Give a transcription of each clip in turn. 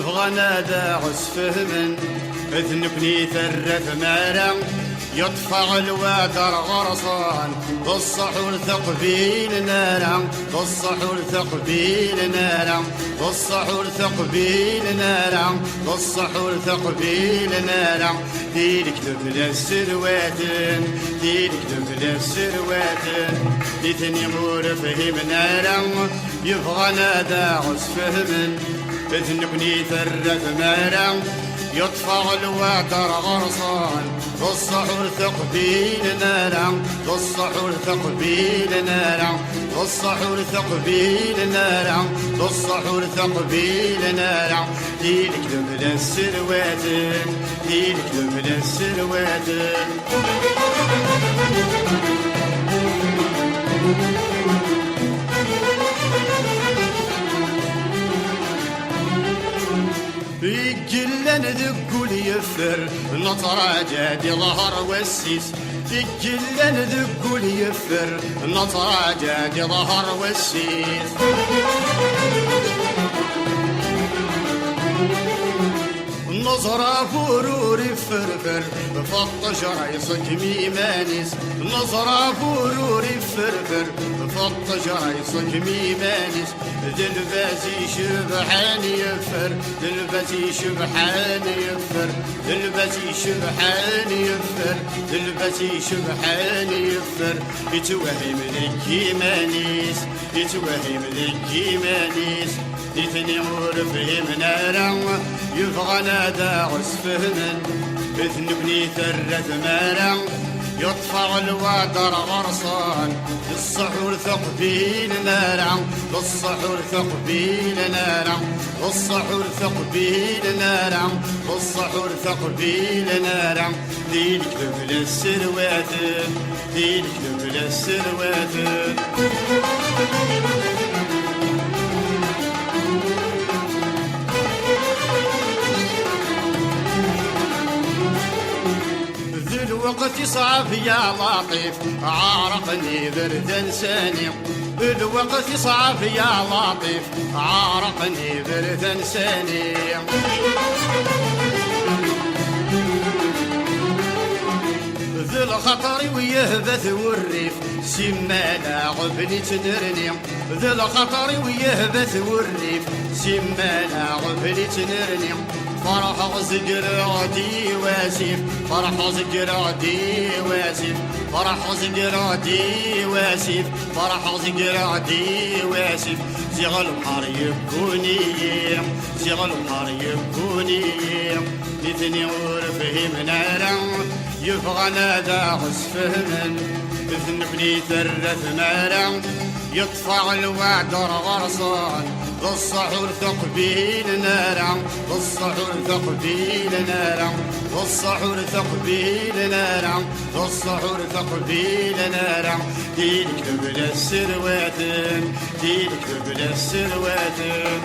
يبغى نادى عسفهمن اذنبني ثرث مارا يطفع الوادر غرصان بالصحور ثقبيل نارا بالصحور ثقبيل نارا بالصحور ثقبيل نارا بالصحور ثقبيل نارا ديرك دبل السرواتن ديرك دبل السرواتن ديتني غور فهم نارا يبغى نادى عسفهمن اذنبني ثرث مارا يطفع الوادر غرصان بالصحور ثقبيل نارا بالصحور ثقبيل نارا بالصحور ثقبيل نارا بالصحور ثقبيل نارا ديلك دبل السرواتن ديلك دبل السرواتن يجلن ذق اليفر نطرة جادي ظهر والسيس يجلن ذق اليفر نطرة جادي ظهر والسيس نظرة فرور فرفر فط جريصك ميمانيس نظرة فرور فرفر فط جريصك ميمانيس دلباسي شبحان يفر دلباسي شبحان يفر دلباسي شبحان يفر دلباسي شبحان يفر يتوهم لك يمانيس يتوهم لك يمانيس ديتني غرفهم نارا يبغى نادى عسفهمن اذنبني ثرث مارا يطفع الوادر غرصان بالصحور ثقبيل نارا بالصحور ثقبيل نارا بالصحور ثقبيل نارا بالصحور ثقبيل نارا ديلك دبل السرواتن ديلك دبل السرواتن الوقت صعب يا لطيف عارقني برد لساني الوقت صعب يا لطيف عارقني برد لساني ذي الخطر ويهبث والريف سمانا غبني تنرني ذي الخطر ويهبث والريف سمانا غبني تنرني فرح زقراتي واسف فرح زقراتي واسف فرح زقراتي واسف فرح زقراتي واسف زغل البحر يبكوني زغل البحر يبكوني اثني ورفهم نارا يبغى نادى عسفهمن اذنبني ثرث مارا يطفع الوعدر غرصان بالصحور ثقبيل نارا بالصحور ثقبيل نارا بالصحور ثقبيل نارا بالصحور ثقبيل نارا ديلك دبل السرواتن ديلك دبل السرواتن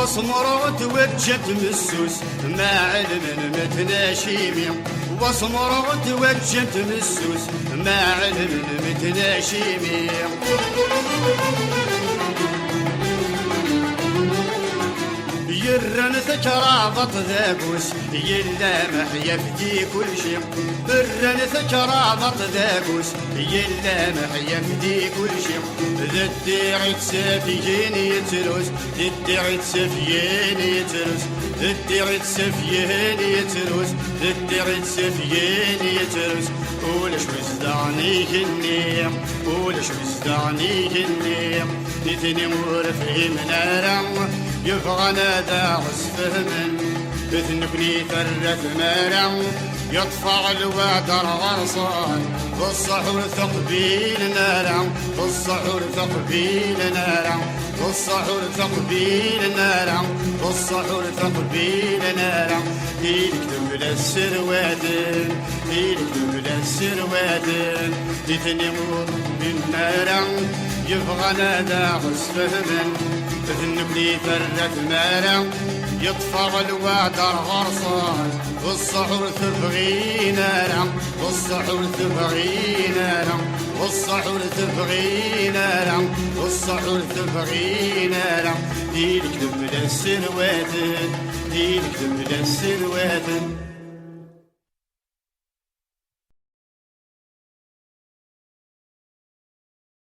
واسمرت وجهت مسوس ما علم متناشيمي واسمرت وجهت مسوس ما علم متناشيمي يرن ثكرابط ذاقوس يلامح يفدي كل شيء يرن ثكرابط ذاقوس يلامح يفدي كل شيء ذا الدير تسافيين يتروس ذا الدير تسافيين يتروس ذا الدير تسافيين يتروس ذا الدير تسافيين يتروس ولاش وزدعني هني ولاش وزدعني هني نتني مورفهم نارا يبغى نادى عسفهمن اذنبني ثرث مارا يطفع الوادر غرصان بالصحور ثقبيل نارا بالصحور ثقبيل نارا بالصحور ثقبيل نارا بالصحور ثقبيل نارا ديلك دبل السرواتن ديلك دبل السرواتن ديتني غور من نارا يبغى نادى عسفهمن اذنبني ثرث مارا يطفى الوادر غرصان والسحور تبغينا لهم والسحور تبغينا لهم والسحور تبغينا لهم والسحور تبغينا لهم ديلك تبدا السنوات ديلك تبدا السنوات